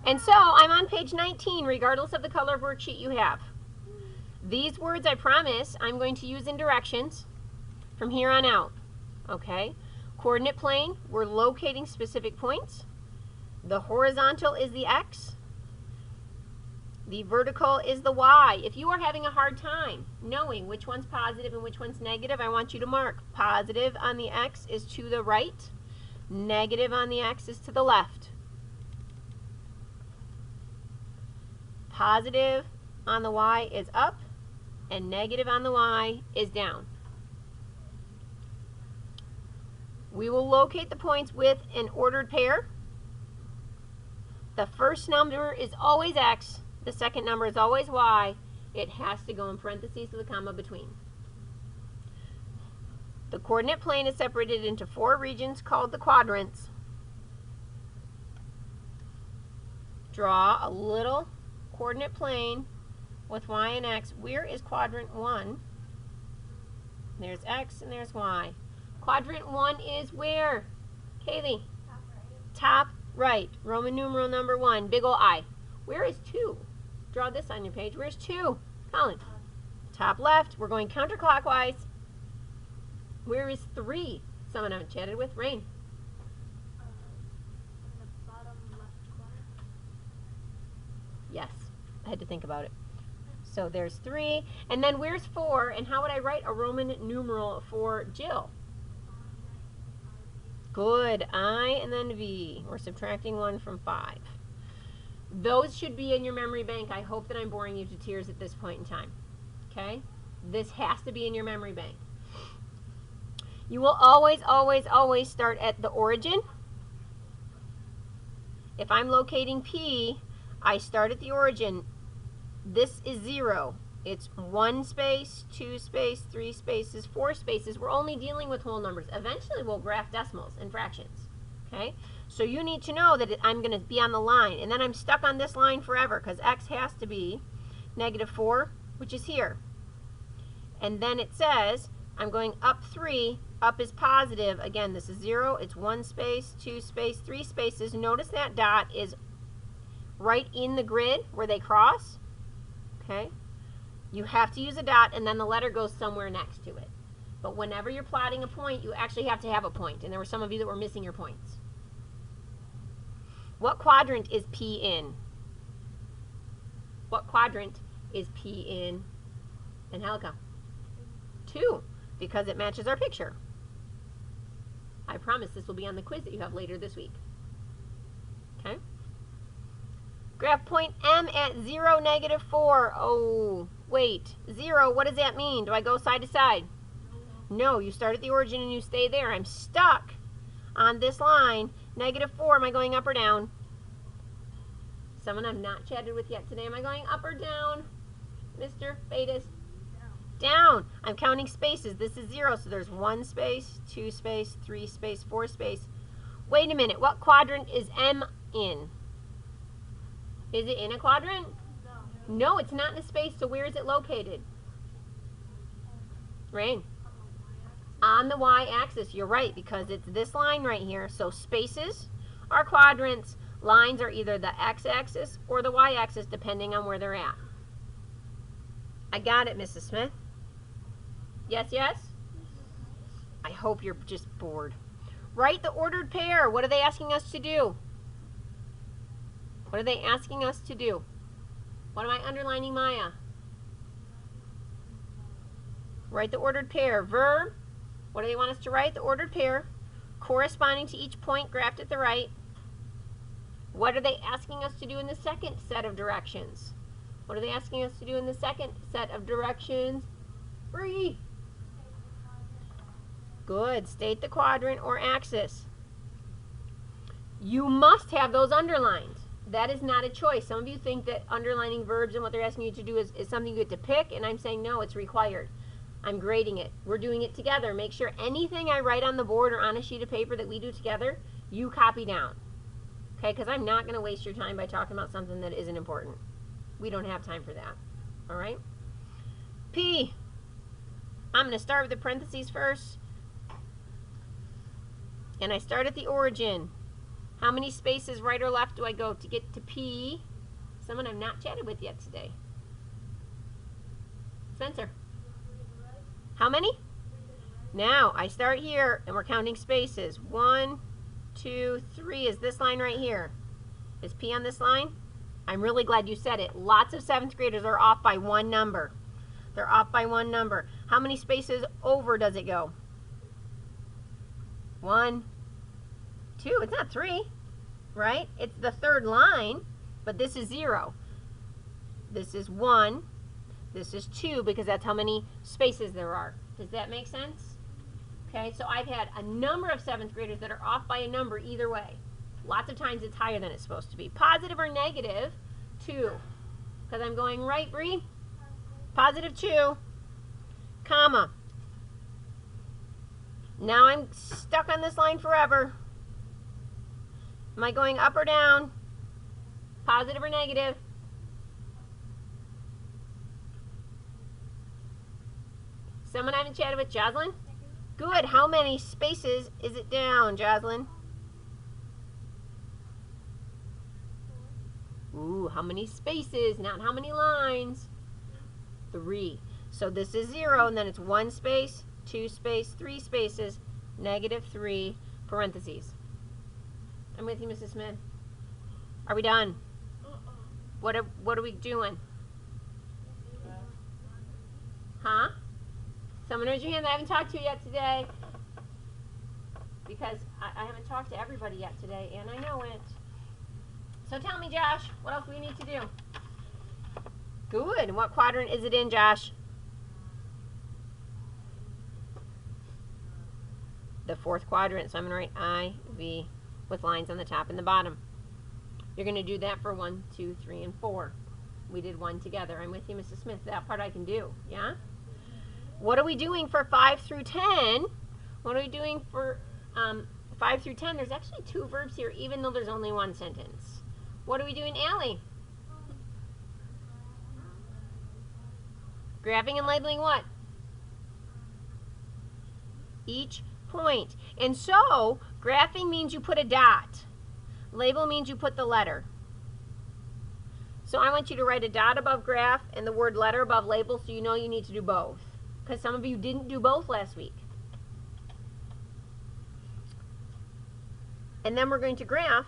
And so I'm on page 19, regardless of the color of worksheet you have. These words, I promise, I'm going to use in directions from here on out. Okay? Coordinate plane, we're locating specific points. The horizontal is the X. The vertical is the Y. If you are having a hard time knowing which one's positive and which one's negative, I want you to mark positive on the X is to the right, negative on the X is to the left. Positive on the Y is up, and negative on the Y is down. We will locate the points with an ordered pair. The first number is always X. The second number is always Y. It has to go in parentheses with a comma between. The coordinate plane is separated into 4 regions called the quadrants. Draw a little coordinate plane with Y and X. Where is quadrant 1? There's X and there's Y. Quadrant 1 is where? Kaylee? Top right. Roman numeral number 1, big ol' I. Where is 2? Draw this on your page. Where's 2? Colin? Top left. We're going counterclockwise. Where is 3? Someone I haven't chatted with. Rain. In the bottom left corner. Yes. I had to think about it. So there's 3. And then where's 4? And how would I write a Roman numeral for Jill? Good. I and then V. We're subtracting 1 from 5. Those should be in your memory bank. I hope that I'm boring you to tears at this point in time. Okay? This has to be in your memory bank. You will always, always, always start at the origin. If I'm locating P, I start at the origin. This is 0. It's 1 space, 2 space, 3 spaces, 4 spaces. We're only dealing with whole numbers. Eventually, we'll graph decimals and fractions. Okay? So you need to know that I'm going to be on the line. And then I'm stuck on this line forever because X has to be -4, which is here. And then it says I'm going up 3. Up is positive. Again, this is 0. It's 1 space, 2 space, 3 spaces. Notice that dot is right in the grid where they cross. Okay? You have to use a dot, and then the letter goes somewhere next to it. But whenever you're plotting a point, you actually have to have a point. And there were some of you that were missing your points. What quadrant is P in? What quadrant is P in? Angelica? 2, because it matches our picture. I promise this will be on the quiz that you have later this week. Okay? Graph point M at 0, -4. Oh, wait. 0, what does that mean? Do I go side to side? No, you start at the origin and you stay there. I'm stuck on this line. -4, am I going up or down? Someone I've not chatted with yet today. Am I going up or down? Mr. Betas? Down. I'm counting spaces. This is 0, so there's 1 space, 2 space, 3 space, 4 space. Wait a minute. What quadrant is M in? Is it in a quadrant? No, it's not in a space, so where is it located? Rain? On the y-axis. You're right, because it's this line right here. So spaces are quadrants. Lines are either the x-axis or the y-axis, depending on where they're at. I got it, Mrs. Smith. Yes, yes? I hope you're just bored. Write the ordered pair. What are they asking us to do? What are they asking us to do? What am I underlining, Maya? Write the ordered pair. Verb. What do they want us to write? The ordered pair. Corresponding to each point graphed at the right. What are they asking us to do in the second set of directions? What are they asking us to do in the second set of directions? Bree. Good. State the quadrant or axis. You must have those underlined. That is not a choice. Some of you think that underlining verbs and what they're asking you to do is something you get to pick, and I'm saying no, it's required. I'm grading it. We're doing it together. Make sure anything I write on the board or on a sheet of paper that we do together, you copy down. Okay, because I'm not going to waste your time by talking about something that isn't important. We don't have time for that. All right? P. I'm going to start with the parentheses first. And I start at the origin. How many spaces right or left do I go to get to P? Someone I've not chatted with yet today. Spencer. How many? Now, I start here, and we're counting spaces. 1, 2, 3 is this line right here. Is P on this line? I'm really glad you said it. Lots of 7th graders are off by one number. They're off by one number. How many spaces over does it go? 1, 2. It's not 3, right? It's the third line, but this is 0. This is 1. This is 2 because that's how many spaces there are. Does that make sense? Okay, so I've had a number of 7th graders that are off by a number either way. Lots of times it's higher than it's supposed to be. Positive or negative 2. Because I'm going right, Bree? Positive 2, comma. Now I'm stuck on this line forever. Am I going up or down? Positive or negative? Someone I haven't chatted with, Jocelyn? Good. How many spaces is it down, Jocelyn? Ooh, how many spaces, not how many lines? 3. So this is 0, and then it's 1 space, 2 space, 3 spaces, -3, parentheses. I'm with you, Mrs. Smith. Are we done? What are we doing? Huh? Someone raise your hand that I haven't talked to yet today. Because I haven't talked to everybody yet today, and I know it. So tell me, Josh, what else do we need to do? Good. What quadrant is it in, Josh? The 4th quadrant. So I'm going to write I, V with lines on the top and the bottom. You're going to do that for 1, 2, 3, and 4. We did 1 together. I'm with you, Mrs. Smith. That part I can do. Yeah? What are we doing for 5 through 10? What are we doing for 5 through 10? There's actually 2 verbs here, even though there's only 1 sentence. What are we doing, Allie? Graphing and labeling what? Each point. And so, graphing means you put a dot. Label means you put the letter. So I want you to write a dot above graph and the word letter above label so you know you need to do both. Because some of you didn't do both last week. And then we're going to graph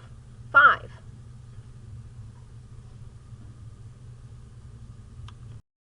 5.